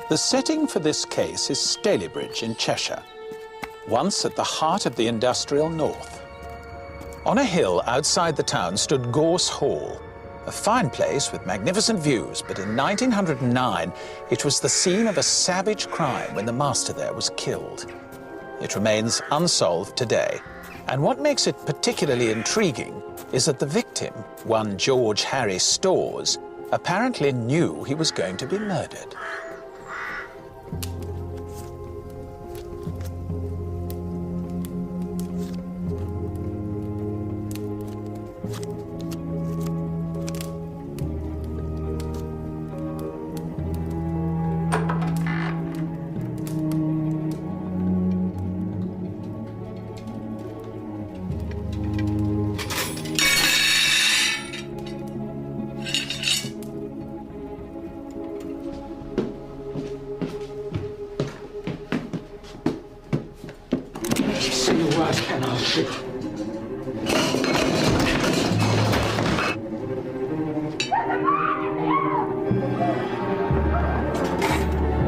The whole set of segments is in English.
The setting for this case is Stalybridge in Cheshire, once at the heart of the industrial north. On a hill outside the town stood Gorse Hall, a fine place with magnificent views, but in 1909 it was the scene of a savage crime when the master there was killed. It remains unsolved today, and what makes it particularly intriguing is that the victim, one George Harry Storrs, apparently knew he was going to be murdered.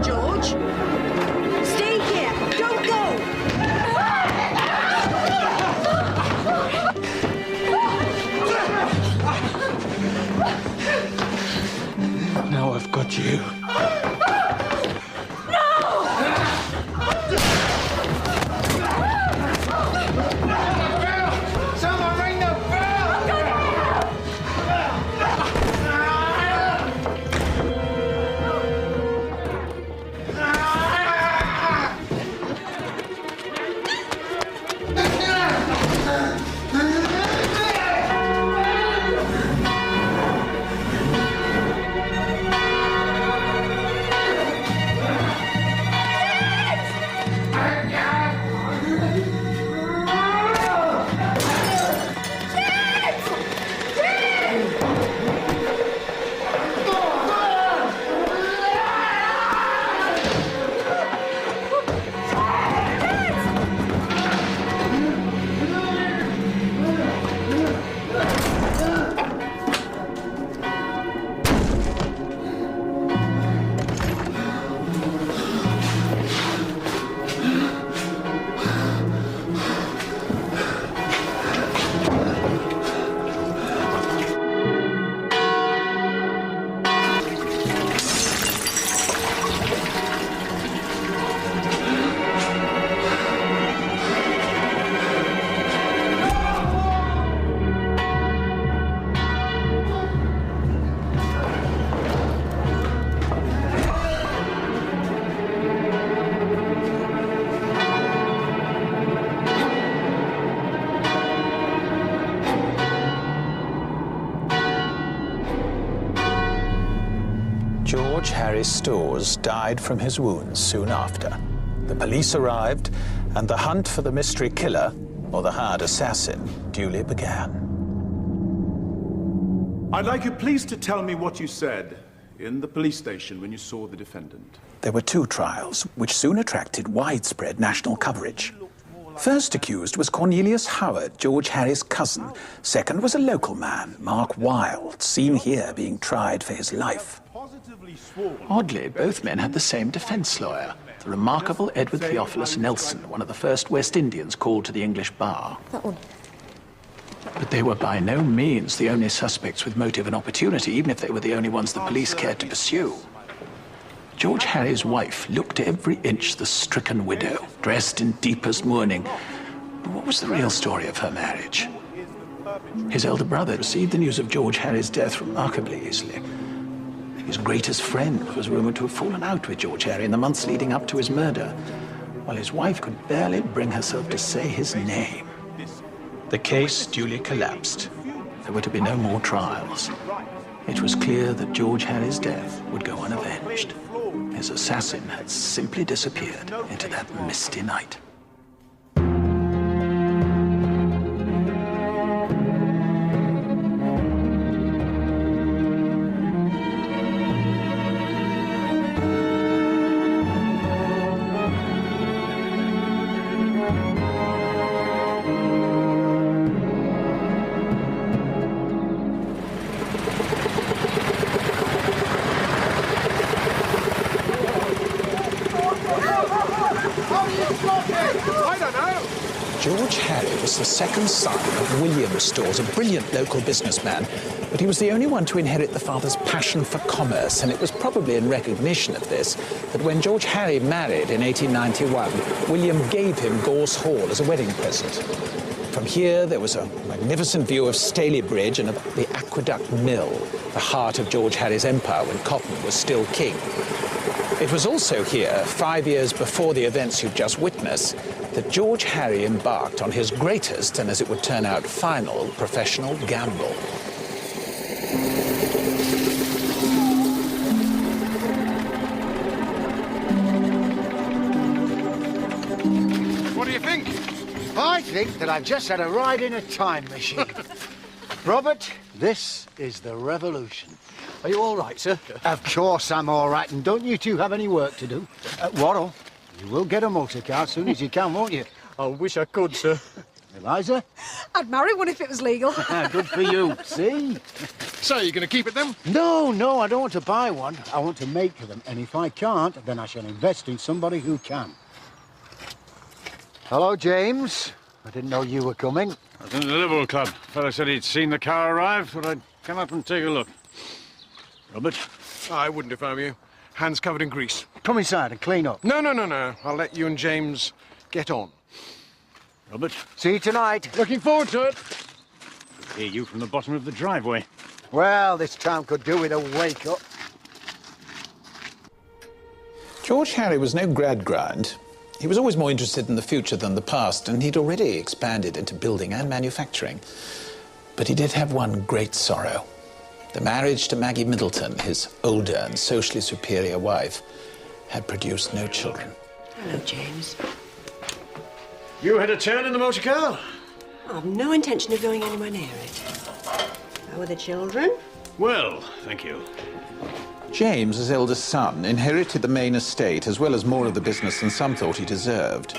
George, stay here. Don't go. Now I've got you. George Harry Storrs died from his wounds soon after. The police arrived, and the hunt for the mystery killer, or the hired assassin, duly began. I'd like you please to tell me what you said in the police station when you saw the defendant. There were two trials, which soon attracted widespread national coverage. First accused was Cornelius Howard, George Harry's cousin. Second was a local man, Mark Wilde, seen here being tried for his life. Oddly, both men had the same defense lawyer, the remarkable Edward Theophilus Nelson, one of the first West Indians called to the English bar. That one. But they were by no means the only suspects with motive and opportunity, even if they were the only ones the police cared to pursue. George Harry's wife looked every inch the stricken widow, dressed in deepest mourning. But what was the real story of her marriage? His elder brother received the news of George Harry's death remarkably easily. His greatest friend was rumoured to have fallen out with George Harry in the months leading up to his murder, while his wife could barely bring herself to say his name. The case duly collapsed. There were to be no more trials. It was clear that George Harry's death would go unavenged. His assassin had simply disappeared into that misty night. was the second son of William Storrs, a brilliant local businessman, but he was the only one to inherit the father's passion for commerce, and it was probably in recognition of this that when George Harry married in 1891, William gave him Gorse Hall as a wedding present. From here, there was a magnificent view of Stalybridge and of the Aqueduct Mill, the heart of George Harry's empire when cotton was still king. It was also here, 5 years before the events you've just witnessed, that George Harry embarked on his greatest and, as it would turn out, final professional gamble. What do you think? I think that I've just had a ride in a time machine. Robert, this is the revolution. Are you all right, sir? Of course I'm all right, and don't you two have any work to do? Worrell, you will get a motor car as soon as you can, won't you? I wish I could, sir. Eliza? I'd marry one if it was legal. Good for you. See? So, you're going to keep it then? No, I don't want to buy one. I want to make them, and if I can't, then I shall invest in somebody who can. Hello, James. I didn't know you were coming. I was in the Liverpool Club. Fellow said he'd seen the car arrive, but I'd come up and take a look. Robert? I wouldn't if I were you. Hands covered in grease. Come inside and clean up. No. I'll let you and James get on. Robert? See you tonight. Looking forward to it. Hear you from the bottom of the driveway. Well, this town could do with a wake-up. George Harry was no gradgrind. He was always more interested in the future than the past, and he'd already expanded into building and manufacturing. But he did have one great sorrow. The marriage to Maggie Middleton, his older and socially superior wife, had produced no children. Hello, James. You had a turn in the motor car? I've no intention of going anywhere near it. How are the children? Well, thank you. James, his eldest son, inherited the main estate as well as more of the business than some thought he deserved.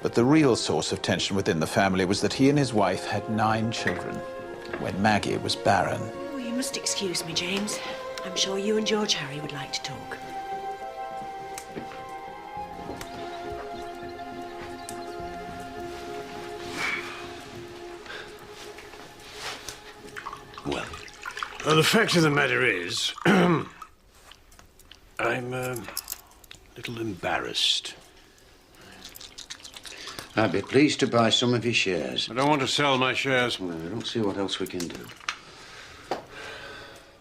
But the real source of tension within the family was that he and his wife had 9 children, when Maggie was barren. Oh, you must excuse me, James. I'm sure you and George Harry would like to talk. Well, the fact of the matter is, I'm a little embarrassed. I'd be pleased to buy some of your shares. I don't want to sell my shares. Well, I don't see what else we can do.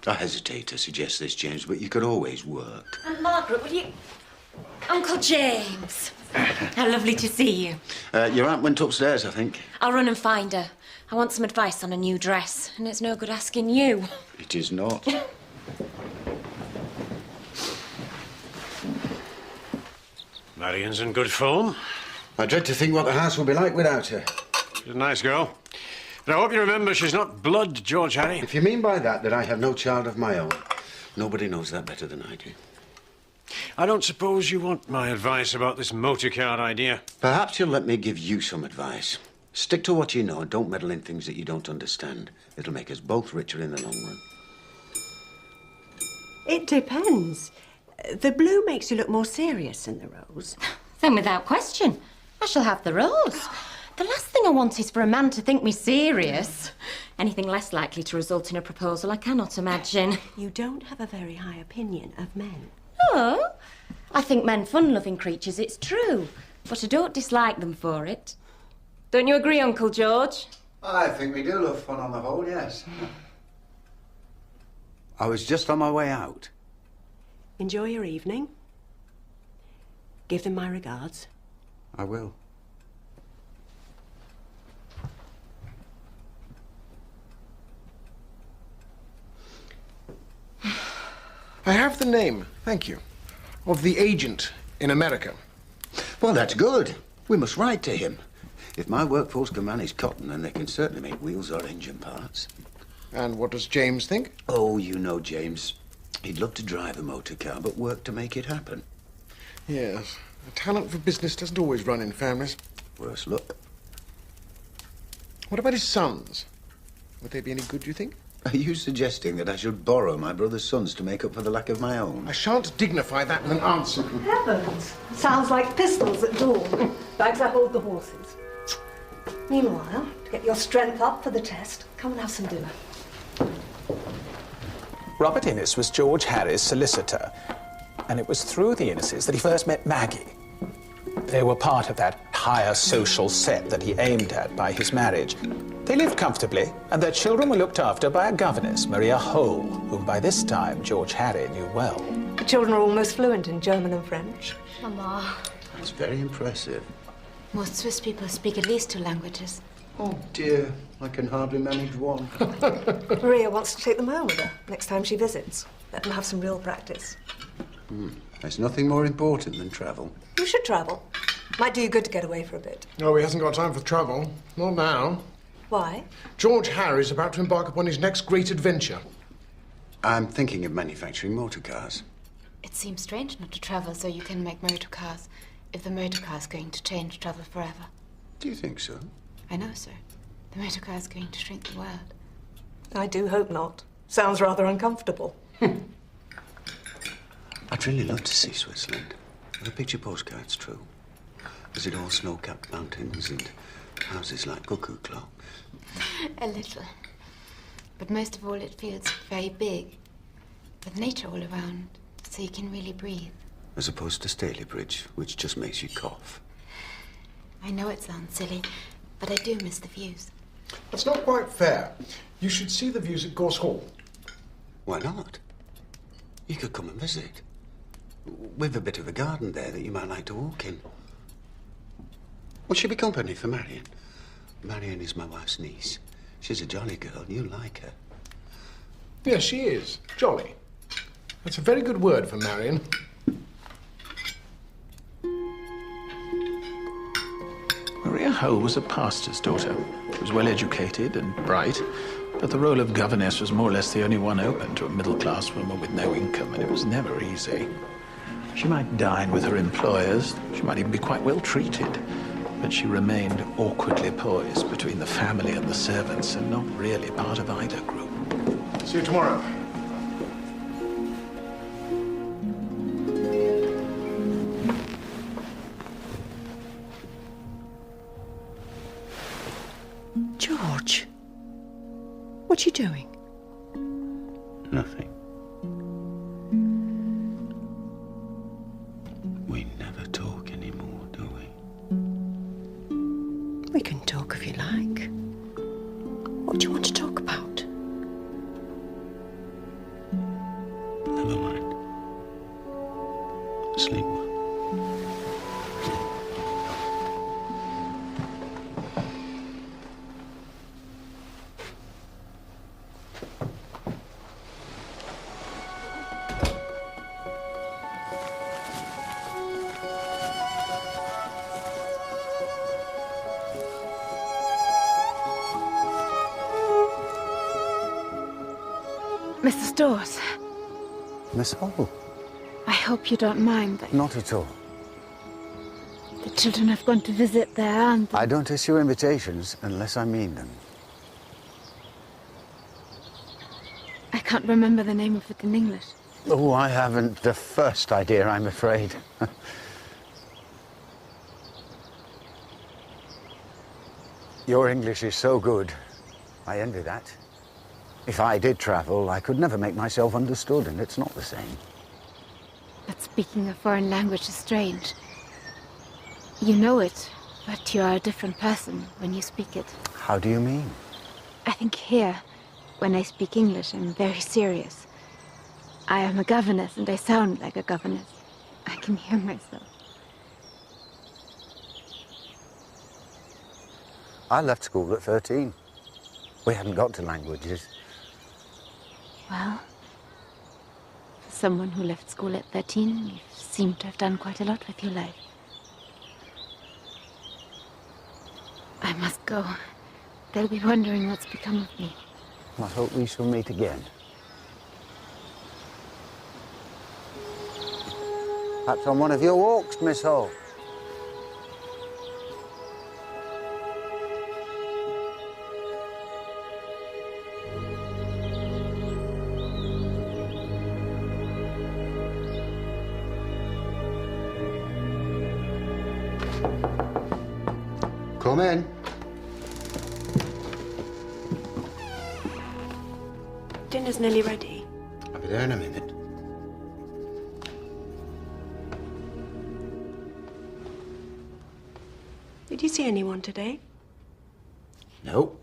I hesitate to suggest this, James, but you could always work. Aunt Margaret, will you... Uncle James. How lovely to see you. Your aunt went upstairs, I think. I'll run and find her. I want some advice on a new dress, and it's no good asking you. It is not. Marian's in good form. I dread to think what the house will be like without her. She's a nice girl. But I hope you remember she's not blood, George Harry. If you mean by that I have no child of my own, nobody knows that better than I do. I don't suppose you want my advice about this motor car idea. Perhaps you'll let me give you some advice. Stick to what you know and don't meddle in things that you don't understand. It'll make us both richer in the long run. It depends. The blue makes you look more serious than the rose. Then without question, I shall have the rose. The last thing I want is for a man to think me serious. Anything less likely to result in a proposal I cannot imagine. You don't have a very high opinion of men. Oh, I think men fun-loving creatures, it's true. But I don't dislike them for it. Don't you agree, Uncle George? I think we do love fun on the whole, yes. I was just on my way out. Enjoy your evening. Give them my regards. I will. I have the name, thank you, of the agent in America. Well, that's good. We must write to him. If my workforce can manage cotton, then they can certainly make wheels or engine parts. And what does James think? Oh, you know James. He'd love to drive a motor car, but work to make it happen. Yes, a talent for business doesn't always run in families. Worse luck. What about his sons? Would they be any good, do you think? Are you suggesting that I should borrow my brother's sons to make up for the lack of my own? I shan't dignify that with an answer. Heavens! Sounds like pistols at dawn. Bags I hold the horses. Meanwhile, to get your strength up for the test, come and have some dinner. Robert Innes was George Harry's solicitor, and it was through the Inneses that he first met Maggie. They were part of that higher social set that he aimed at by his marriage. They lived comfortably, and their children were looked after by a governess, Maria Hohl, whom by this time George Harry knew well. The children are almost fluent in German and French. Mama. That's very impressive. Most Swiss people speak at least 2 languages. Oh, dear. I can hardly manage one. Maria wants to take them home with her next time she visits. Let them have some real practice. There's nothing more important than travel. You should travel. Might do you good to get away for a bit. Oh, he hasn't got time for travel. Not now. Why? George Harry's about to embark upon his next great adventure. I'm thinking of manufacturing motor cars. It seems strange not to travel so you can make motor cars, if the motor car's going to change travel forever. Do you think so? I know, sir. The motor car's going to shrink the world. I do hope not. Sounds rather uncomfortable. I'd really love to see Switzerland. The picture postcard's true. Is it all snow-capped mountains and houses like cuckoo clock? A little. But most of all, it feels very big, with nature all around, so you can really breathe. As opposed to Stalybridge, which just makes you cough. I know it sounds silly, but I do miss the views. That's not quite fair. You should see the views at Gorse Hall. Why not? You could come and visit. We've a bit of a garden there that you might like to walk in. Will she be company for Marion? Marion is my wife's niece. She's a jolly girl. You like her. Yes, she is. Jolly. That's a very good word for Marion. Maria Hohl was a pastor's daughter. She was well educated and bright, but the role of governess was more or less the only one open to a middle-class woman with no income, and it was never easy. She might dine with her employers, she might even be quite well treated, but she remained awkwardly poised between the family and the servants, and not really part of either group. See you tomorrow. George, what are you doing? Nothing. We never talk anymore, do we? We can talk if you like. What do you want to talk about? Never mind. Sleep well. Mr. Storrs, Miss Hohl? I hope you don't mind, but Not at all. the children have gone to visit their aunt. I don't issue invitations unless I mean them. I can't remember the name of it in English. Oh, I haven't the first idea, I'm afraid. Your English is so good. I envy that. If I did travel, I could never make myself understood, and it's not the same. But speaking a foreign language is strange. You know it, but you are a different person when you speak it. How do you mean? I think here, when I speak English, I'm very serious. I am a governess, and I sound like a governess. I can hear myself. I left school at 13. We hadn't got to languages. Well, for someone who left school at 13, you seem to have done quite a lot with your life. I must go. They'll be wondering what's become of me. I hope we shall meet again. Perhaps on one of your walks, Miss Hohl. Come in. Dinner's nearly ready. I'll be there in a minute. Did you see anyone today? No.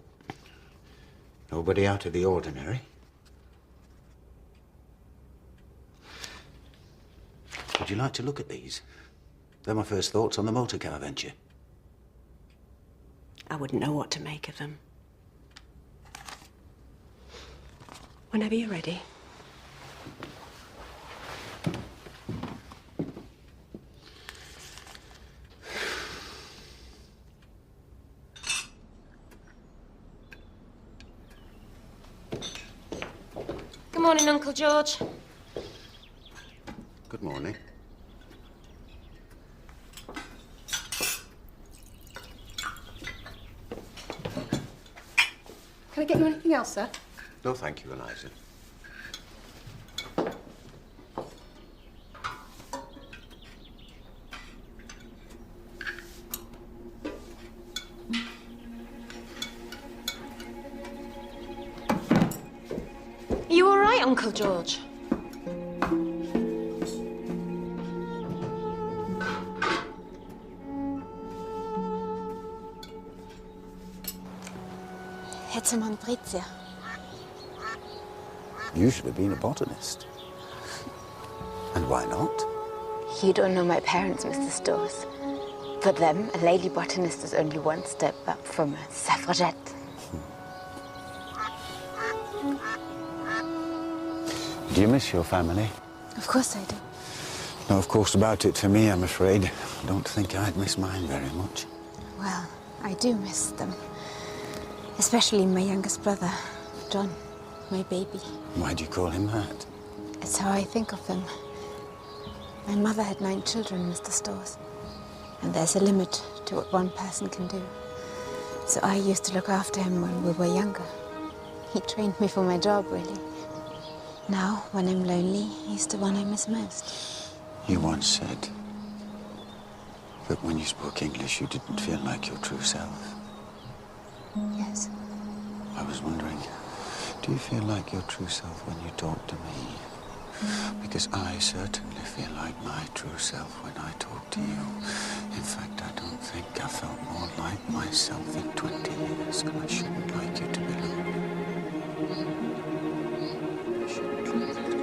Nobody out of the ordinary. Would you like to look at these? They're my first thoughts on the motor car venture. I wouldn't know what to make of them. Whenever you're ready. Good morning, Uncle George. Good morning. Can I get you anything else, sir? No, thank you, Eliza. Are you all right, Uncle George? Hetzemann Brizia. You should have been a botanist. And why not? You don't know my parents, Mr. Storrs. For them, a lady botanist is only one step up from a suffragette. Do you miss your family? Of course I do. No, of course about it for me, I'm afraid. I don't think I'd miss mine very much. Well, I do miss them. Especially my youngest brother, John, my baby. Why do you call him that? It's how I think of him. My mother had 9 children, Mr. Storrs. And there's a limit to what one person can do. So I used to look after him when we were younger. He trained me for my job, really. Now, when I'm lonely, he's the one I miss most. You once said that when you spoke English, you didn't feel like your true self. Yes. I was wondering, do you feel like your true self when you talk to me? Because I certainly feel like my true self when I talk to you. In fact, I don't think I felt more like myself in 20 years, and I shouldn't like you to be lonely. I shouldn't like you to do.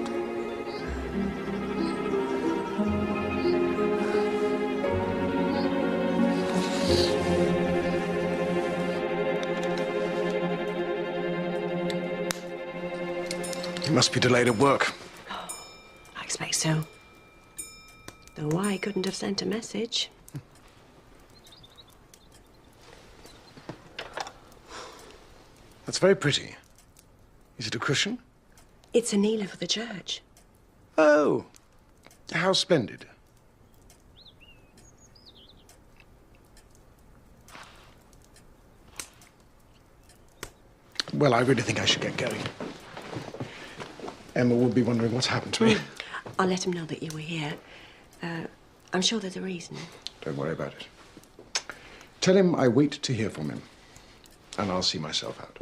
You must be delayed at work. I expect so. Though why couldn't have sent a message. That's very pretty. Is it a cushion? It's a kneeler for the church. Oh, how splendid. Well, I really think I should get going. Emma will be wondering what's happened to me. I'll let him know that you were here. I'm sure there's a reason. Don't worry about it. Tell him I wait to hear from him, and I'll see myself out.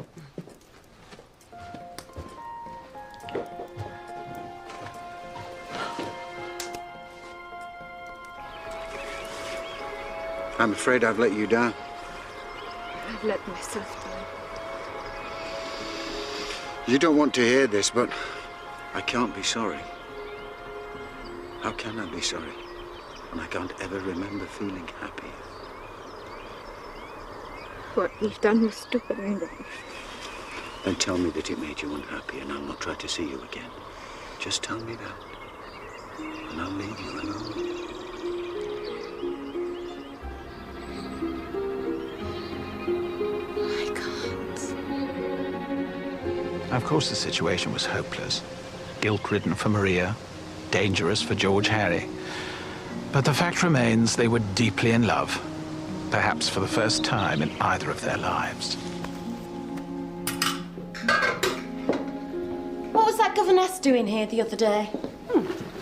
I'm afraid I've let you down. I've let myself down. You don't want to hear this, but I can't be sorry. How can I be sorry when I can't ever remember feeling happy? What we've done was stupid and wrong. Then tell me that it made you unhappy and I'll not try to see you again. Just tell me that, and I'll leave you alone. I can't. Of course, the situation was hopeless. Guilt-ridden for Maria, dangerous for George Harry. But the fact remains they were deeply in love, perhaps for the first time in either of their lives. What was that governess doing here the other day?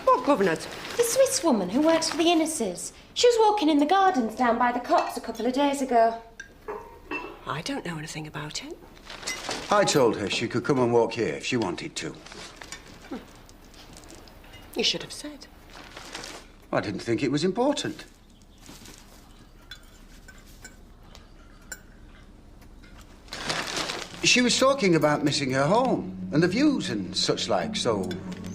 What governess? The Swiss woman who works for the Inneses. She was walking in the gardens down by the copse a couple of days ago. I don't know anything about it. I told her she could come and walk here if she wanted to. You should have said. I didn't think it was important. She was talking about missing her home and the views and such like, so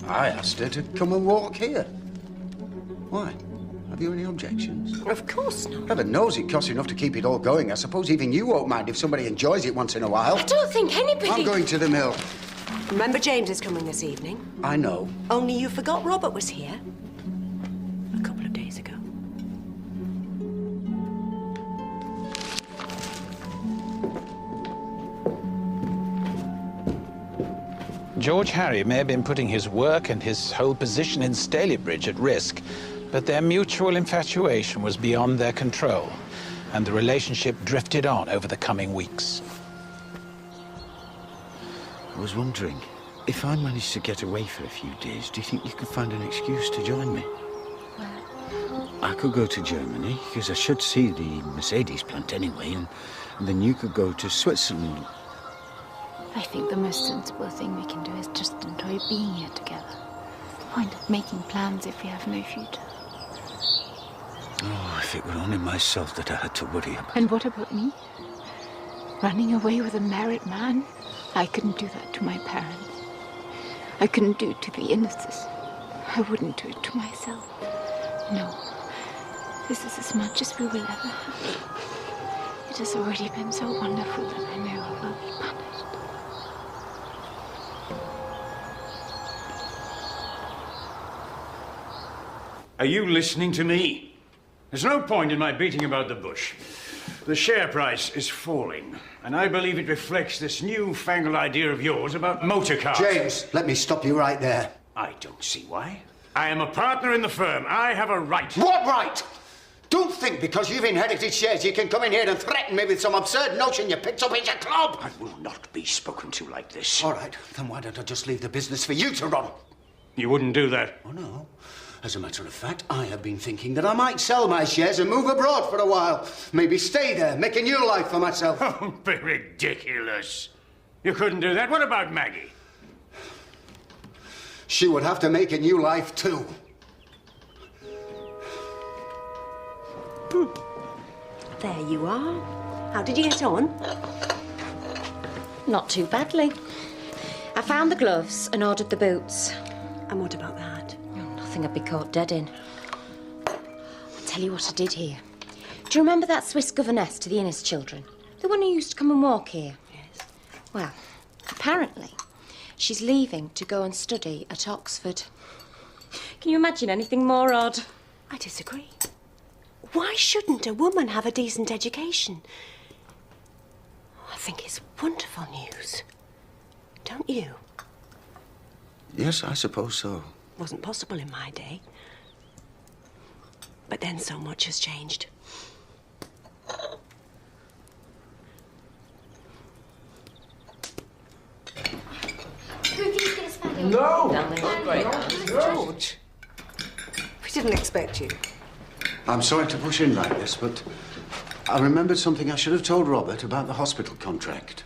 I asked her to come and walk here. Why? Have you any objections? Of course not. Heaven knows it costs enough to keep it all going. I suppose even you won't mind if somebody enjoys it once in a while. I don't think anybody... I'm going to the mill. Remember James is coming this evening? I know. Only you forgot Robert was here. A couple of days ago. George Harry may have been putting his work and his whole position in Stalybridge at risk, but their mutual infatuation was beyond their control, and the relationship drifted on over the coming weeks. I was wondering, if I managed to get away for a few days, do you think you could find an excuse to join me? Where? I could go to Germany, because I should see the Mercedes plant anyway, and then you could go to Switzerland. I think the most sensible thing we can do is just enjoy being here together. What's the point of making plans if we have no future? Oh, if it were only myself that I had to worry about. And what about me? Running away with a married man? I couldn't do that to my parents. I couldn't do it to the Inneses. I wouldn't do it to myself. No. This is as much as we will ever have. It has already been so wonderful that I know I will be punished. Are you listening to me? There's no point in my beating about the bush. The share price is falling, and I believe it reflects this newfangled idea of yours about motor cars. James, let me stop you right there. I don't see why. I am a partner in the firm. I have a right. What right? Don't think because you've inherited shares you can come in here and threaten me with some absurd notion you picked up in your club. I will not be spoken to like this. All right, then why don't I just leave the business for you to run? You wouldn't do that? Oh, no. As a matter of fact, I have been thinking that I might sell my shares and move abroad for a while. Maybe stay there, make a new life for myself. Oh, be ridiculous. You couldn't do that. What about Maggie? She would have to make a new life, too. There you are. How did you get on? Not too badly. I found the gloves and ordered the boots. And what about that? Nothing I'd be caught dead in. I'll tell you what I did here. Do you remember that Swiss governess to the Innes children? The one who used to come and walk here? Yes. Well, apparently, she's leaving to go and study at Oxford. Can you imagine anything more odd? I disagree. Why shouldn't a woman have a decent education? I think it's wonderful news. Don't you? Yes, I suppose so. Wasn't possible in my day. But then so much has changed. No! George, we didn't expect you. I'm sorry to push in like this, but I remembered something I should have told Robert about the hospital contract.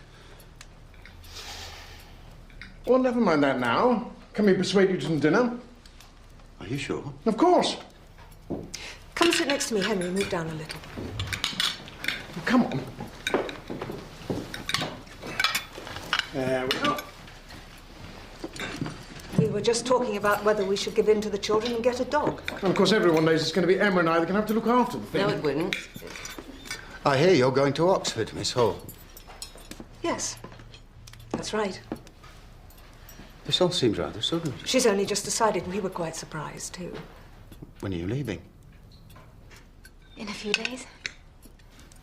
Well, never mind that now. Can we persuade you to some dinner? Are you sure? Of course. Come sit next to me, Henry. Move down a little. Come on. There we go. We were just talking about whether we should give in to the children and get a dog. And of course, everyone knows it's going to be Emma and I that are going to have to look after the thing. No, it wouldn't. I hear you're going to Oxford, Miss Hohl. Yes, that's right. This all seems rather sudden. She's only just decided. We were quite surprised, too. When are you leaving? In a few days.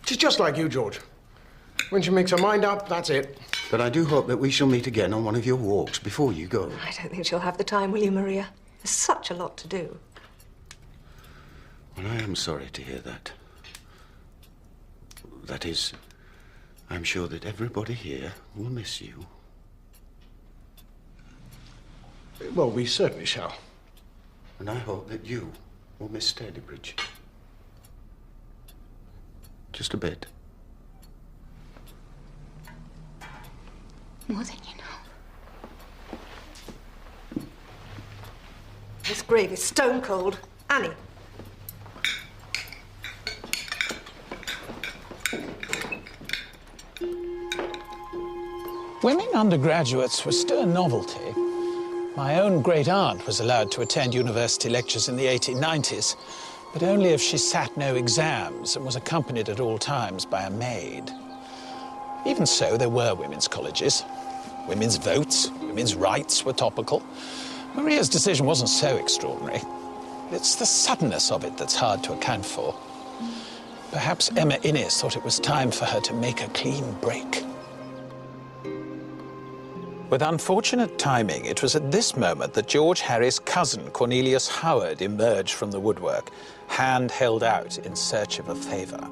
She's just like you, George. When she makes her mind up, that's it. But I do hope that we shall meet again on one of your walks before you go. I don't think she'll have the time, will you, Maria? There's such a lot to do. Well, I am sorry to hear that. That is, I'm sure that everybody here will miss you. Well, we certainly shall. And I hope that you will miss Stalybridge. Just a bit. More than you know. This grave is stone cold. Annie. Women undergraduates were still a novelty. My own great-aunt was allowed to attend university lectures in the 1890s, but only if she sat no exams and was accompanied at all times by a maid. Even so, there were women's colleges. Women's votes, women's rights were topical. Maria's decision wasn't so extraordinary. It's the suddenness of it that's hard to account for. Perhaps Emma Innes thought it was time for her to make a clean break. With unfortunate timing, it was at this moment that George Harry's cousin, Cornelius Howard, emerged from the woodwork, hand held out in search of a favour.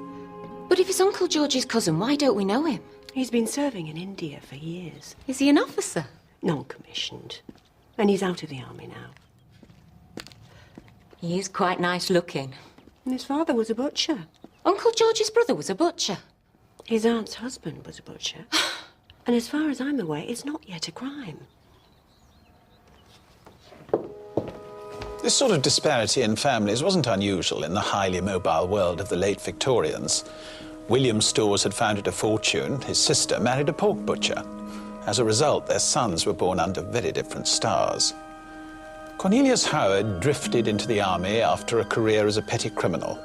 But if it's Uncle George's cousin, why don't we know him? He's been serving in India for years. Is he an officer? Non-commissioned. And he's out of the army now. He is quite nice looking. And his father was a butcher. Uncle George's brother was a butcher. His aunt's husband was a butcher. And as far as I'm aware, it's not yet a crime. This sort of disparity in families wasn't unusual in the highly mobile world of the late Victorians. William Storrs had founded a fortune. His sister married a pork butcher. As a result, their sons were born under very different stars. Cornelius Howard drifted into the army after a career as a petty criminal.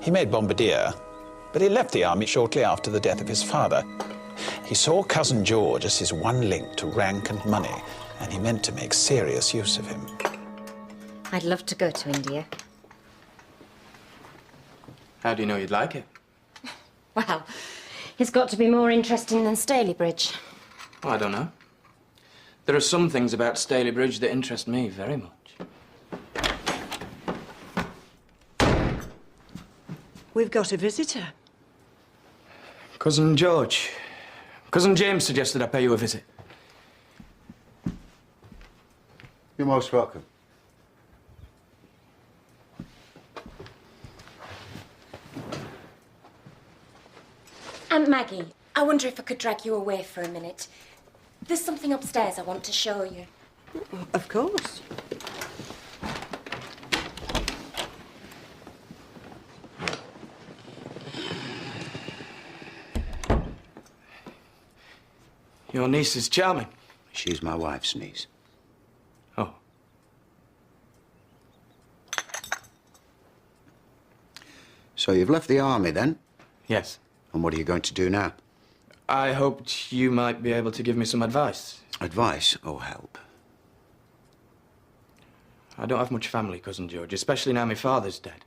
He made bombardier, but he left the army shortly after the death of his father. He saw cousin George as his one link to rank and money, and he meant to make serious use of him. I'd love to go to India. How do you know you'd like it? Well, it's got to be more interesting than Stalybridge. Well, I don't know. There are some things about Stalybridge that interest me very much. We've got a visitor. Cousin George. Cousin James suggested I pay you a visit. You're most welcome. Aunt Maggie, I wonder if I could drag you away for a minute. There's something upstairs I want to show you. Of course. Your niece is charming. She's my wife's niece. Oh. So you've left the army, then? Yes. And what are you going to do now? I hoped you might be able to give me some advice. Advice or help? I don't have much family, Cousin George, especially now my father's dead.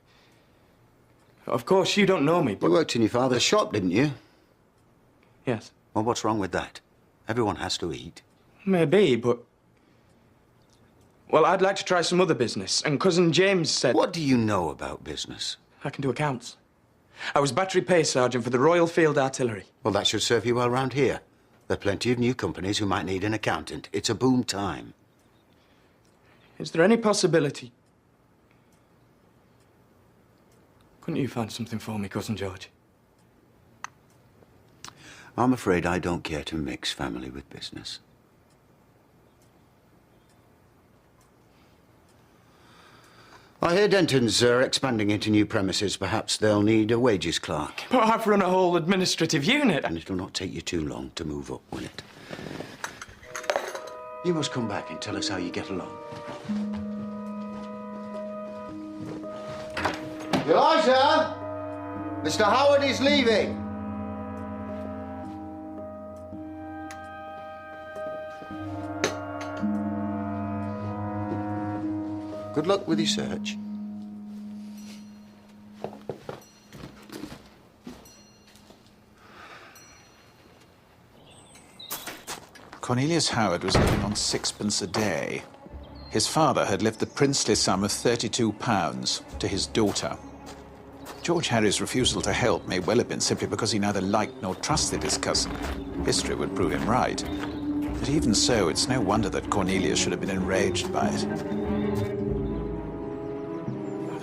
Of course, you don't know me, but... You worked in your father's shop, didn't you? Yes. Well, what's wrong with that? Everyone has to eat. Maybe, but... Well, I'd like to try some other business, and Cousin James said... What do you know about business? I can do accounts. I was battery pay sergeant for the Royal Field Artillery. Well, that should serve you well round here. There are plenty of new companies who might need an accountant. It's a boom time. Is there any possibility... Couldn't you find something for me, Cousin George? I'm afraid I don't care to mix family with business. I hear Denton's expanding into new premises. Perhaps they'll need a wages clerk. But I've run a whole administrative unit. And it'll not take you too long to move up, will it? You must come back and tell us how you get along. Eliza! Mr. Howard is leaving. Good luck with your search. Cornelius Howard was living on sixpence a day. His father had left the princely sum of £32 to his daughter. George Harry's refusal to help may well have been simply because he neither liked nor trusted his cousin. History would prove him right. But even so, it's no wonder that Cornelius should have been enraged by it.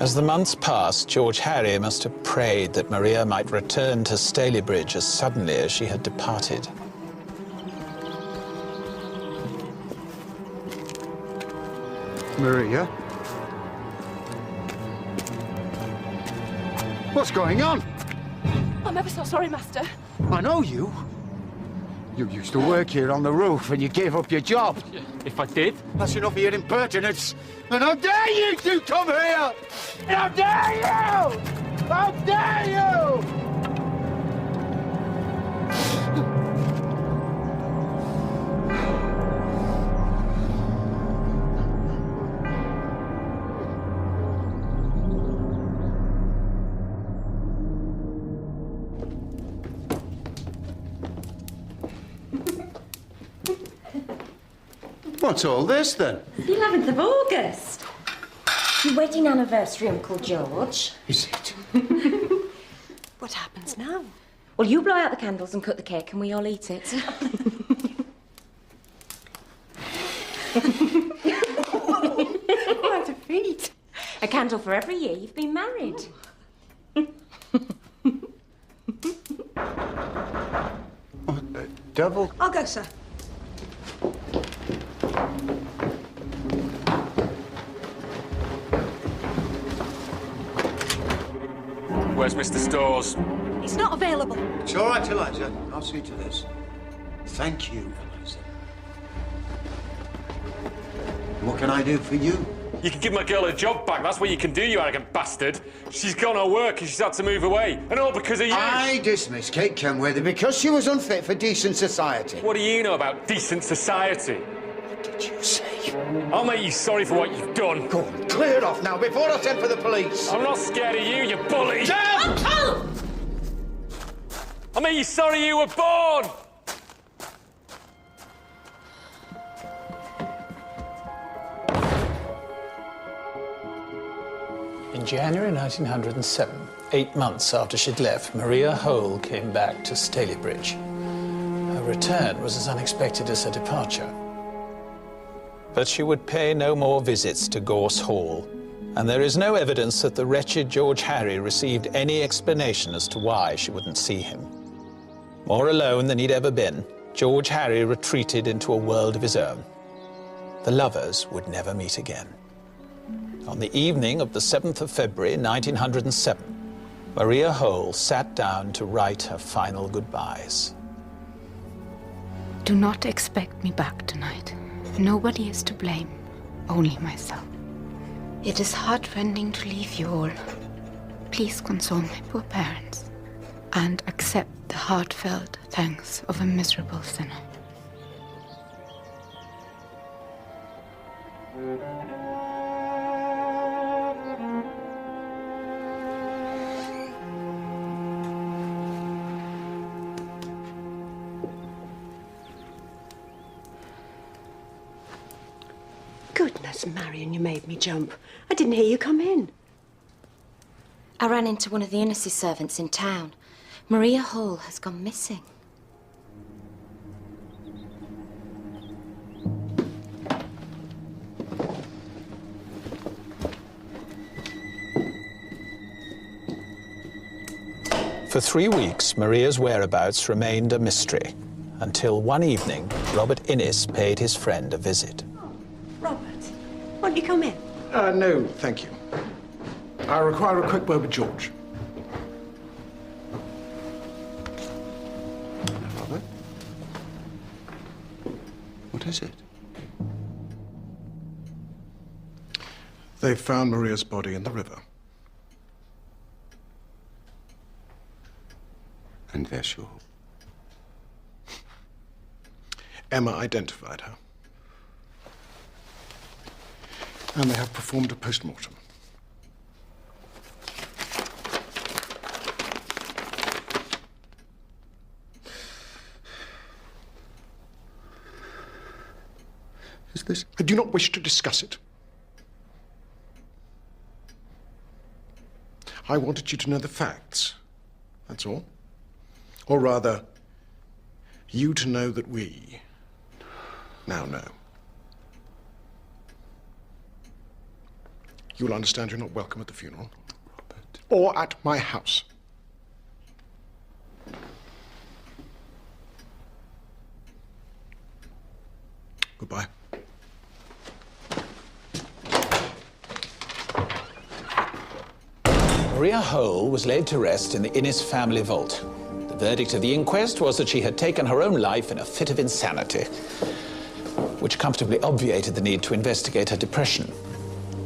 As the months passed, George Harry must have prayed that Maria might return to Stalybridge as suddenly as she had departed. Maria? What's going on? I'm ever so sorry, Master. I know you. You used to work here on the roof and you gave up your job. If I did? That's enough of your impertinence. And how dare you two come here! How dare you! How dare you! What's all this, then? The 11th of August. Your wedding anniversary, Uncle George. Is it? What happens now? Well, you blow out the candles and cut the cake and we all eat it. What a feat. A candle for every year you've been married. Double? I'll go, sir. Where's Mr. Storrs? He's not available. It's all right, Eliza. I'll see to this. Thank you, Eliza. What can I do for you? You can give my girl her job back. That's what you can do, you arrogant bastard. She's gone to work and she's had to move away. And all because of you. I dismiss Kate Kenworthy because she was unfit for decent society. What do you know about decent society? What did you say? I'll make you sorry for what you've done. Go on, clear it off now before I send for the police. I'm not scared of you, you bully. Uncle! I'll make you sorry you were born. In January 1907, 8 months after she'd left, Maria Hohl came back to Stalybridge. Her return was as unexpected as her departure. But she would pay no more visits to Gorse Hall, and there is no evidence that the wretched George Harry received any explanation as to why she wouldn't see him. More alone than he'd ever been, George Harry retreated into a world of his own. The lovers would never meet again. On the evening of the 7th of February, 1907, Maria Hohl sat down to write her final goodbyes. Do not expect me back tonight. Nobody is to blame, only myself. It is heartrending to leave you all. Please console my poor parents and accept the heartfelt thanks of a miserable sinner. Goodness, Marion, you made me jump. I didn't hear you come in. I ran into one of the Innes's servants in town. Maria Hohl has gone missing. For 3 weeks, Maria's whereabouts remained a mystery, until one evening, Robert Innes paid his friend a visit. Robert, won't you come in? No, thank you. I require a quick word with George. Robert? What is it? They've found Maria's body in the river. And they're sure. Emma identified her. And they have performed a post-mortem. Is this? I do not wish to discuss it. I wanted you to know the facts. That's all. Or rather, you to know that we now know. You'll understand you're not welcome at the funeral. Robert. Or at my house. Goodbye. Maria Hohl was laid to rest in the Innes family vault. The verdict of the inquest was that she had taken her own life in a fit of insanity, which comfortably obviated the need to investigate her depression.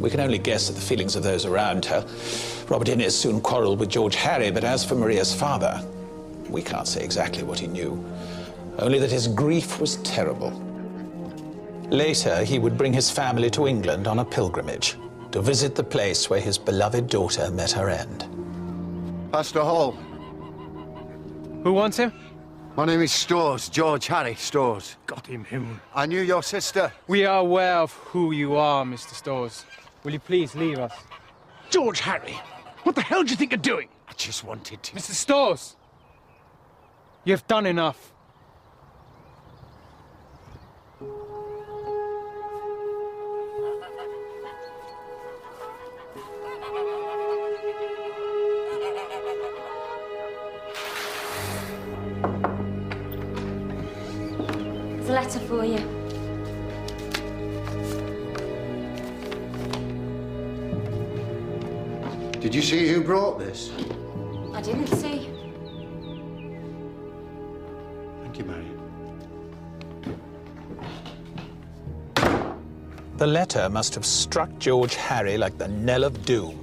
We can only guess at the feelings of those around her. Robert Innes soon quarrelled with George Harry, but as for Maria's father, we can't say exactly what he knew, only that his grief was terrible. Later, he would bring his family to England on a pilgrimage to visit the place where his beloved daughter met her end. Pastor Hall. Who wants him? My name is Storrs, George Harry Storrs. Got him. I knew your sister. We are aware of who you are, Mr. Storrs. Will you please leave us? George Harry, what the hell do you think you're doing? I just wanted to... Mr. Storrs! You've done enough. There's a letter for you. Did you see who brought this? I didn't see. Thank you, Marion. The letter must have struck George Harry like the knell of doom.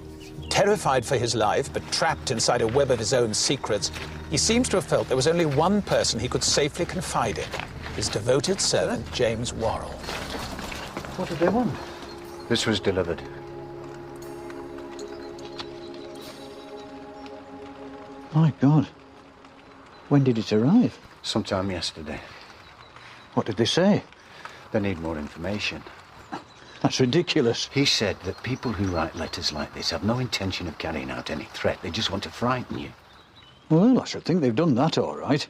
Terrified for his life, but trapped inside a web of his own secrets, he seems to have felt there was only one person he could safely confide in, his devoted servant, James Worrell. What did they want? This was delivered. My God. When did it arrive? Sometime yesterday. What did they say? They need more information. That's ridiculous. He said that people who write letters like this have no intention of carrying out any threat. They just want to frighten you. Well, I should think they've done that all right.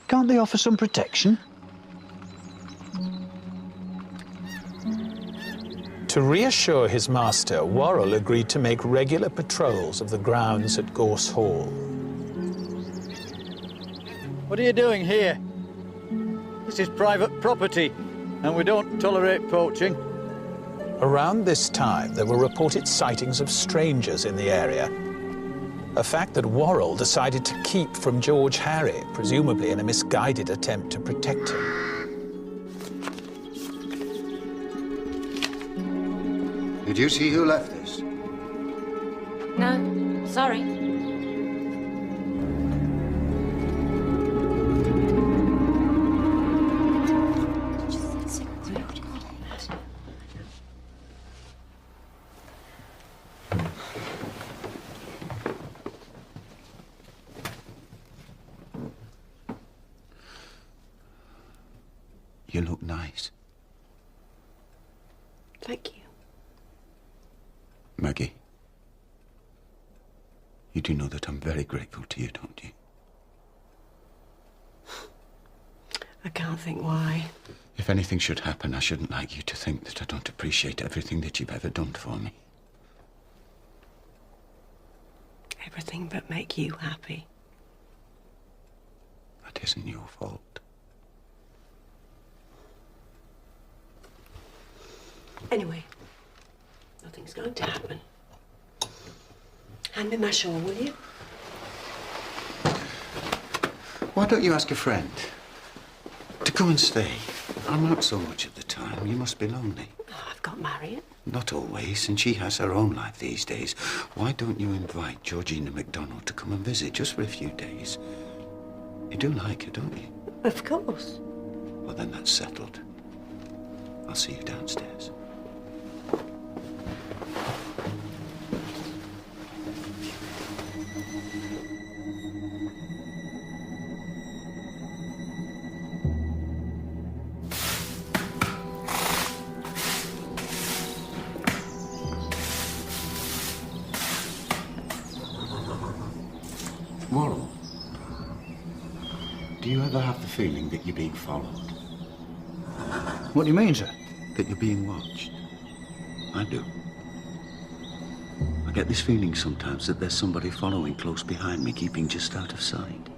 Can't they offer some protection? To reassure his master, Worrell agreed to make regular patrols of the grounds at Gorse Hall. What are you doing here? This is private property, and we don't tolerate poaching. Around this time, there were reported sightings of strangers in the area, a fact that Worrell decided to keep from George Harry, presumably in a misguided attempt to protect him. Did you see who left this? No, sorry. You look nice. Thank you. Maggie, you do know that I'm very grateful to you, don't you? I can't think why. If anything should happen, I shouldn't like you to think that I don't appreciate everything that you've ever done for me. Everything but make you happy. That isn't your fault. Anyway, nothing's going to happen. Hand me my shawl, will you? Why don't you ask a friend to come and stay? I'm out so much at the time. You must be lonely. Oh, I've got Marion. Not always, and she has her own life these days. Why don't you invite Georgina MacDonald to come and visit just for a few days? You do like her, don't you? Of course. Well, then that's settled. I'll see you downstairs. Worrell, do you ever have the feeling that you're being followed? What do you mean, sir? That you're being watched. I do. I get this feeling sometimes that there's somebody following close behind me, keeping just out of sight.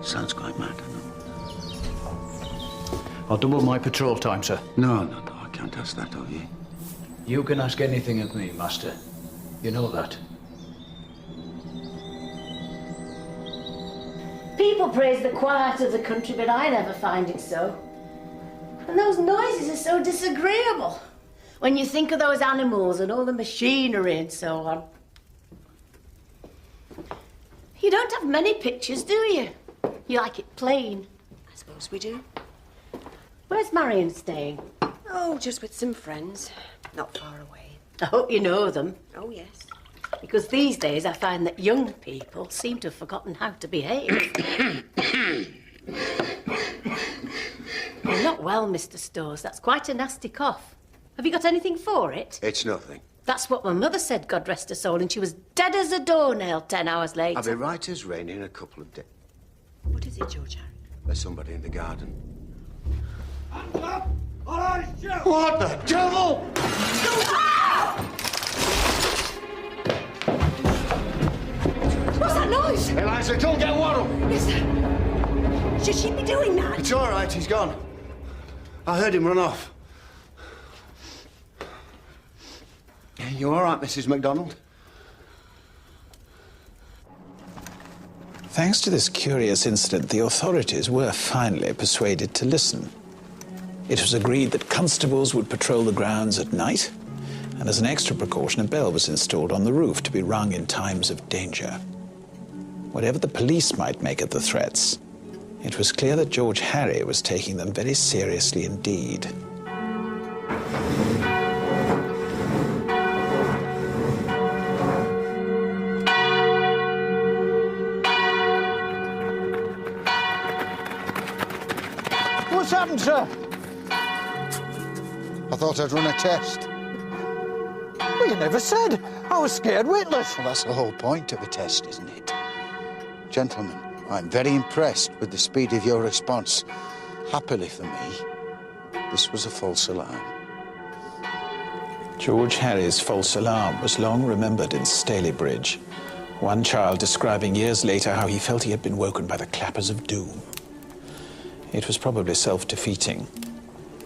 Sounds quite mad, I know. I'll double my patrol time, sir. No, I can't ask that of you. You can ask anything of me, Master. You know that. People praise the quiet of the country, but I never find it so. And those noises are so disagreeable. When you think of those animals and all the machinery and so on. You don't have many pictures, do you? You like it plain. I suppose we do. Where's Marion staying? Oh, just with some friends. Not far away. I hope you know them. Oh, yes. Because these days I find that young people seem to have forgotten how to behave. You're not well, Mr. Storrs. That's quite a nasty cough. Have you got anything for it? It's nothing. That's what my mother said, God rest her soul, and she was dead as a doornail 10 hours later. I'll be right as rain in a couple of days. What is it, George Harry? There's somebody in the garden. What the devil? What's that noise? Eliza, don't get worried. Should she be doing that? It's all right, he's gone. I heard him run off. You all right, Mrs. MacDonald? Thanks to this curious incident, the authorities were finally persuaded to listen. It was agreed that constables would patrol the grounds at night, and as an extra precaution, a bell was installed on the roof to be rung in times of danger. Whatever the police might make of the threats, it was clear that George Harry was taking them very seriously indeed. What's happened, sir? I thought I'd run a test. Well, you never said. I was scared witless. Well, that's the whole point of a test, isn't it? Gentlemen, I'm very impressed with the speed of your response. Happily for me, this was a false alarm. George Harry's false alarm was long remembered in Stalybridge. One child describing years later how he felt he had been woken by the clappers of doom. It was probably self-defeating.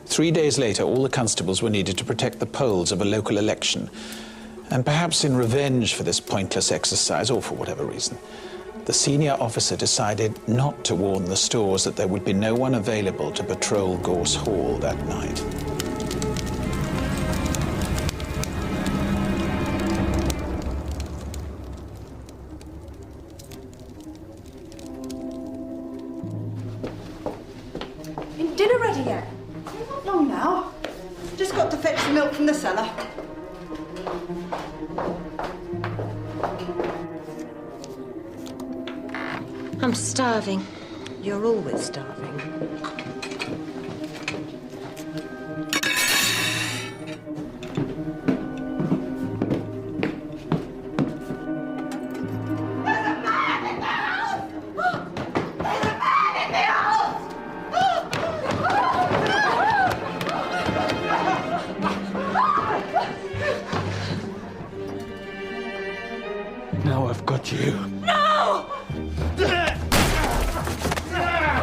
3 days later, all the constables were needed to protect the polls of a local election. And perhaps in revenge for this pointless exercise, or for whatever reason, the senior officer decided not to warn the Storrs that there would be no one available to patrol Gorse Hall that night. Dinner ready yet? Not long now. Just got to fetch the milk from the cellar. I'm starving. You're always starving. Now I've got you. No!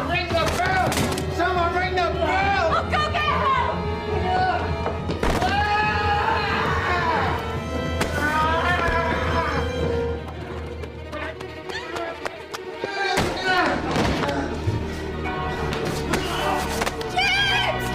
Ring the bell! Someone ring the bell! I'll go get help! James!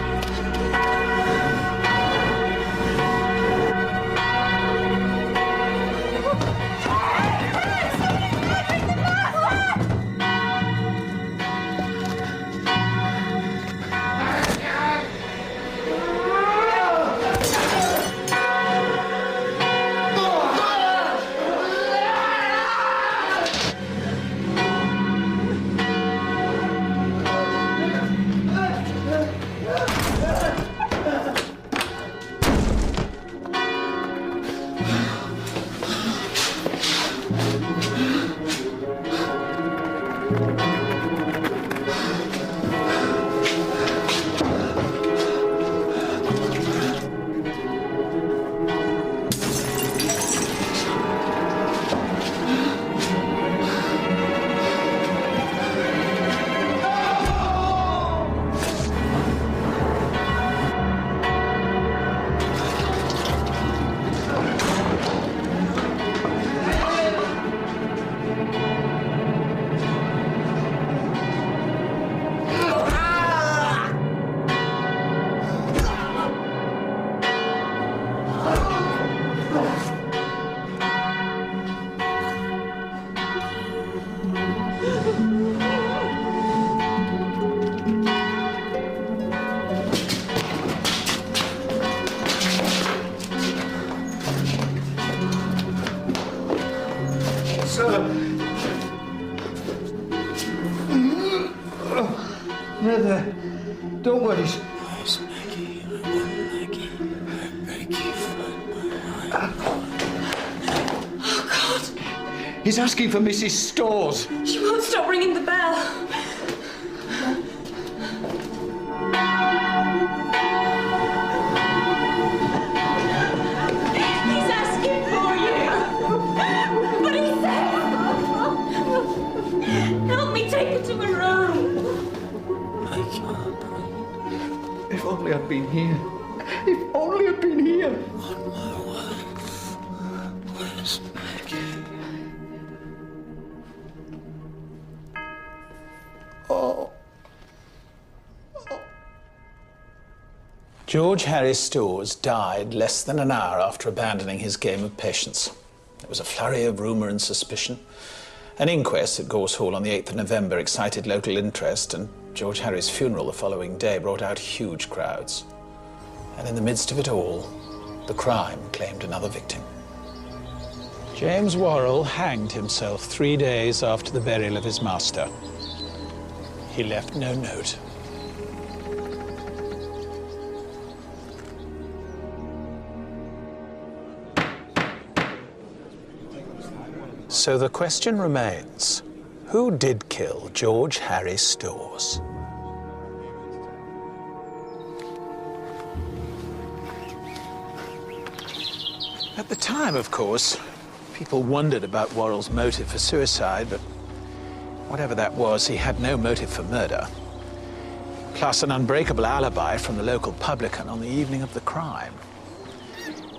Please, Maggie, I want Maggie. Maggie, Oh, God! He's asking for Mrs. Storrs. She won't stop ringing the bell. He's asking for you. But he said... Help me take her to her room. I can't breathe. If only I'd been here. If only I'd been here. On my word. Where's Maggie? Oh. George Harry Storrs died less than an hour after abandoning his game of patience. There was a flurry of rumour and suspicion. An inquest at Gorse Hall on the 8th of November excited local interest, and George Harry's funeral the following day brought out huge crowds. And in the midst of it all, the crime claimed another victim. James Worrell hanged himself 3 days after the burial of his master. He left no note. So the question remains, who did kill George Harry Storrs? At the time, of course, people wondered about Worrell's motive for suicide, but whatever that was, he had no motive for murder. Plus an unbreakable alibi from the local publican on the evening of the crime.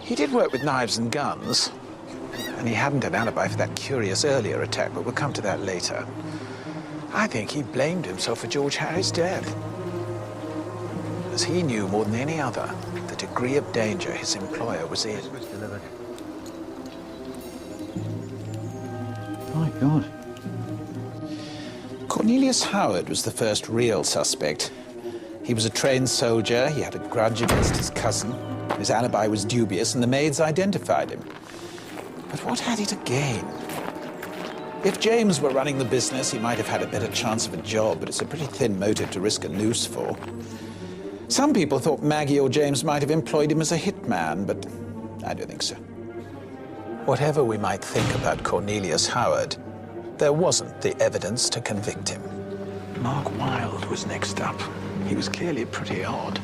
He did work with knives and guns, and he hadn't an alibi for that curious earlier attack, but we'll come to that later. I think he blamed himself for George Harry's death, as he knew more than any other the degree of danger his employer was in. My God. Cornelius Howard was the first real suspect. He was a trained soldier, he had a grudge against his cousin, his alibi was dubious, and the maids identified him. But what had he to gain? If James were running the business, he might have had a better chance of a job, but it's a pretty thin motive to risk a noose for. Some people thought Maggie or James might have employed him as a hitman, but I don't think so. Whatever we might think about Cornelius Howard, there wasn't the evidence to convict him. Mark Wilde was next up. He was clearly pretty odd.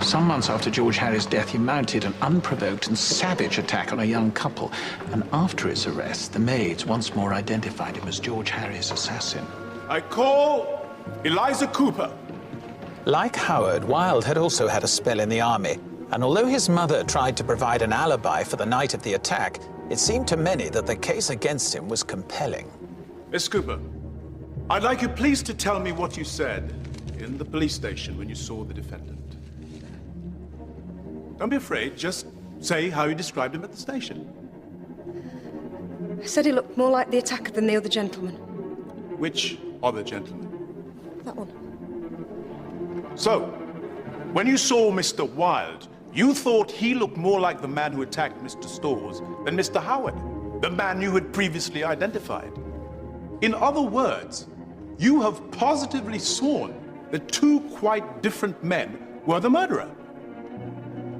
Some months after George Harry's death, he mounted an unprovoked and savage attack on a young couple. And after his arrest, the maids once more identified him as George Harry's assassin. I call Eliza Cooper. Like Howard, Wilde had also had a spell in the army. And although his mother tried to provide an alibi for the night of the attack, it seemed to many that the case against him was compelling. Miss Cooper, I'd like you please to tell me what you said in the police station when you saw the defendant. Don't be afraid, just say how you described him at the station. I said he looked more like the attacker than the other gentleman. Which other gentleman? That one. So, when you saw Mr. Wilde, you thought he looked more like the man who attacked Mr. Storrs than Mr. Howard, the man you had previously identified. In other words, you have positively sworn that two quite different men were the murderer.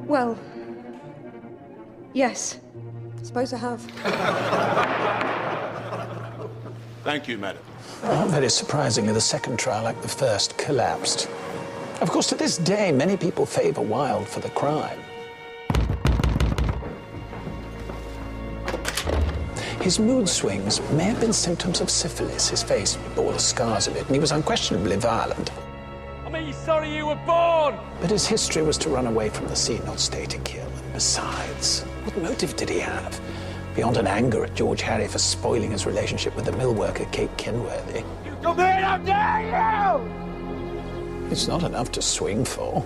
Well, yes. I suppose I have. Thank you, madam. Not very surprisingly, the second trial, like the first, collapsed. Of course, to this day, many people favour Wilde for the crime. His mood swings may have been symptoms of syphilis. His face bore the scars of it, and he was unquestionably violent. I mean, sorry you were born! But his history was to run away from the scene, not stay to kill. And besides, what motive did he have? Beyond an anger at George Harry for spoiling his relationship with the mill worker, Kate Kenworthy. You come here, how dare you! It's not enough to swing for.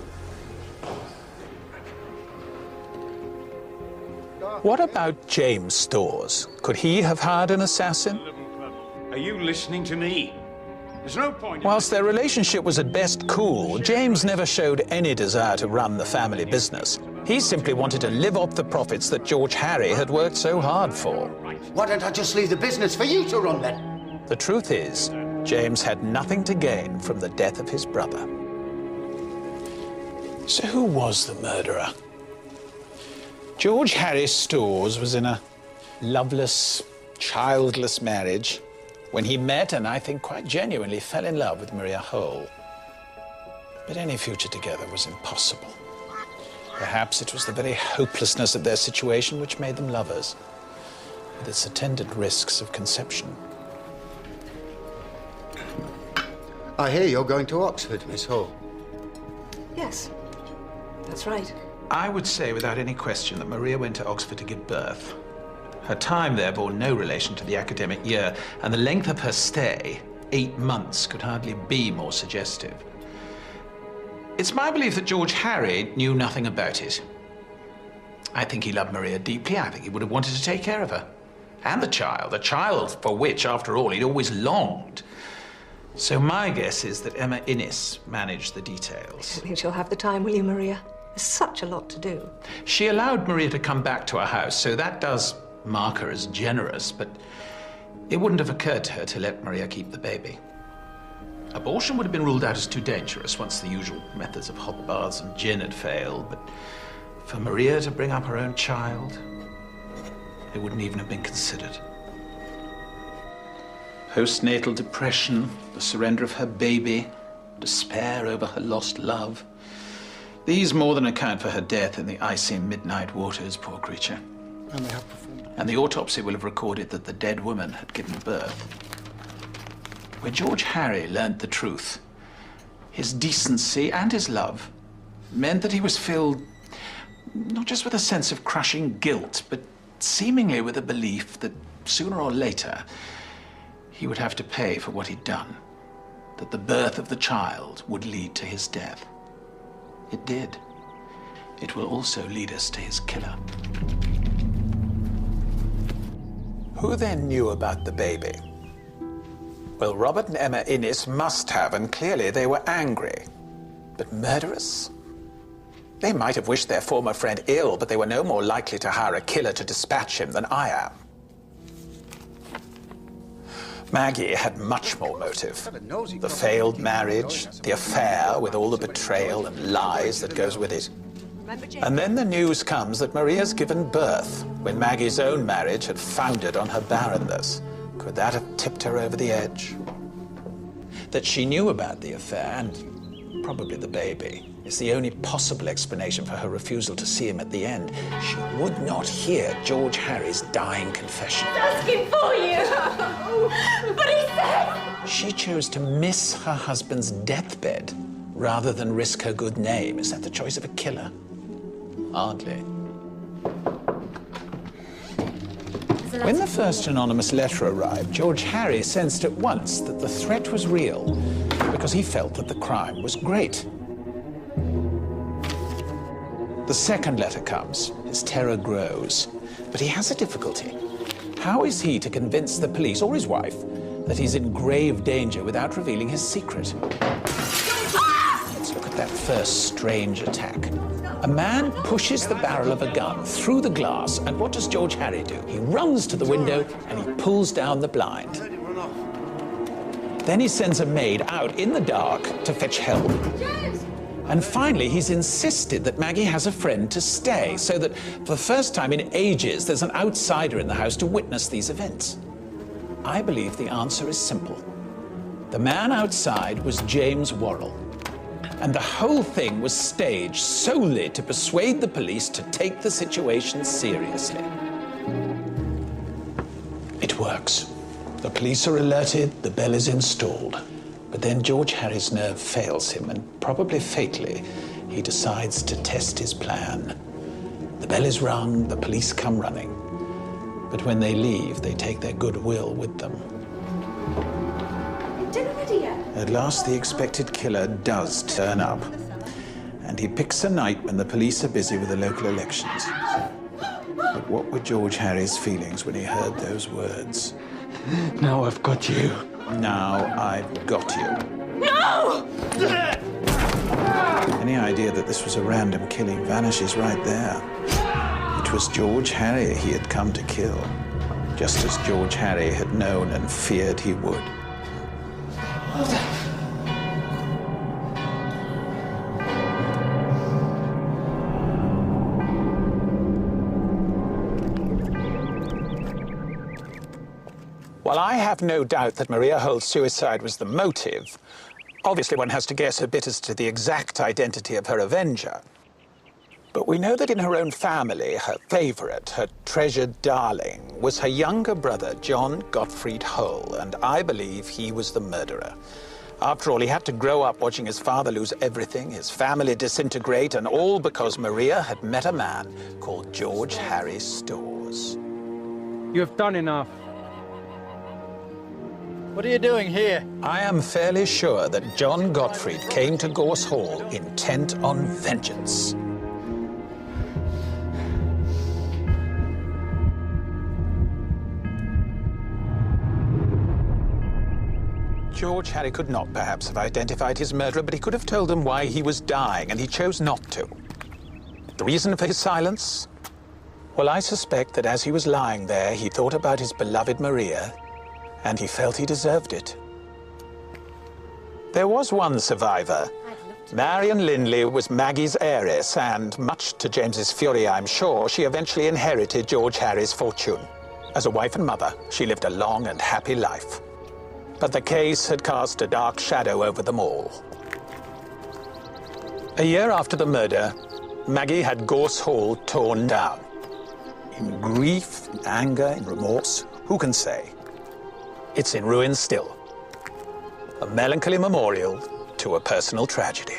What about James Storrs? Could he have hired an assassin? Are you listening to me? There's no point. Whilst their relationship was at best cool, James never showed any desire to run the family business. He simply wanted to live off the profits that George Harry had worked so hard for. Why don't I just leave the business for you to run then? The truth is, James had nothing to gain from the death of his brother. So who was the murderer? George Harry Storrs was in a loveless, childless marriage when he met and I think quite genuinely fell in love with Maria Hohl. But any future together was impossible. Perhaps it was the very hopelessness of their situation which made them lovers, with its attendant risks of conception. I hear you're going to Oxford, Miss Hohl. Yes, that's right. I would say without any question that Maria went to Oxford to give birth. Her time there bore no relation to the academic year, and the length of her stay, 8 months, could hardly be more suggestive. It's my belief that George Harry knew nothing about it. I think he loved Maria deeply. I think he would have wanted to take care of her. And the child for which, after all, he'd always longed. So my guess is that Emma Innes managed the details. I don't think she'll have the time, will you, Maria? There's such a lot to do. She allowed Maria to come back to our house, so that does mark her as generous, but it wouldn't have occurred to her to let Maria keep the baby. Abortion would have been ruled out as too dangerous once the usual methods of hot baths and gin had failed, but for Maria to bring up her own child, it wouldn't even have been considered. Postnatal depression, the surrender of her baby, despair over her lost love. These more than account for her death in the icy midnight waters, poor creature. And they have performed. And the autopsy will have recorded that the dead woman had given birth. When George Harry learned the truth, his decency and his love meant that he was filled not just with a sense of crushing guilt, but seemingly with a belief that sooner or later he would have to pay for what he'd done, that the birth of the child would lead to his death. It did. It will also lead us to his killer. Who then knew about the baby? Well, Robert and Emma Innes must have, and clearly they were angry. But murderous? They might have wished their former friend ill, but they were no more likely to hire a killer to dispatch him than I am. Maggie had much more motive. The failed marriage, the affair with all the betrayal and lies that goes with it. And then the news comes that Maria's given birth when Maggie's own marriage had foundered on her barrenness. Could that have tipped her over the edge? That she knew about the affair, and probably the baby, is the only possible explanation for her refusal to see him at the end. She would not hear George Harry's dying confession. He's asking for you! But he said... She chose to miss her husband's deathbed rather than risk her good name. Is that the choice of a killer? Hardly. When the first anonymous letter arrived, George Harry sensed at once that the threat was real because he felt that the crime was great. The second letter comes. His terror grows. But he has a difficulty. How is he to convince the police or his wife that he's in grave danger without revealing his secret? Let's look at that first strange attack. A man pushes the barrel of a gun through the glass, and what does George Harry do? He runs to the window and he pulls down the blind. Then he sends a maid out in the dark to fetch help. And finally, he's insisted that Maggie has a friend to stay, so that for the first time in ages, there's an outsider in the house to witness these events. I believe the answer is simple. The man outside was James Worrell. And the whole thing was staged solely to persuade the police to take the situation seriously. It works. The police are alerted, the bell is installed. But then George Harry's nerve fails him, and probably fatally, he decides to test his plan. The bell is rung, the police come running. But when they leave, they take their goodwill with them. Dinner ready yet? At last, the expected killer does turn up. And he picks a night when the police are busy with the local elections. But what were George Harry's feelings when he heard those words? Now I've got you. Now I've got you. No! Any idea that this was a random killing vanishes right there. It was George Harry he had come to kill, just as George Harry had known and feared he would. While I have no doubt that Maria Hohl's suicide was the motive, obviously one has to guess a bit as to the exact identity of her avenger. But we know that in her own family, her favourite, her treasured darling, was her younger brother, John Gottfried Hohl, and I believe he was the murderer. After all, he had to grow up watching his father lose everything, his family disintegrate, and all because Maria had met a man called George Harry Storrs. You have done enough. What are you doing here? I am fairly sure that John Gottfried came to Gorse Hall intent on vengeance. George Harry could not perhaps have identified his murderer, but he could have told them why he was dying, and he chose not to. The reason for his silence? Well, I suspect that as he was lying there, he thought about his beloved Maria, and he felt he deserved it. There was one survivor. Marion Linley was Maggie's heiress, and much to James's fury, I'm sure, she eventually inherited George Harry's fortune. As a wife and mother, she lived a long and happy life. But the case had cast a dark shadow over them all. A year after the murder, Maggie had Gorse Hall torn down. In grief, in anger, in remorse, who can say? It's in ruins still. A melancholy memorial to a personal tragedy.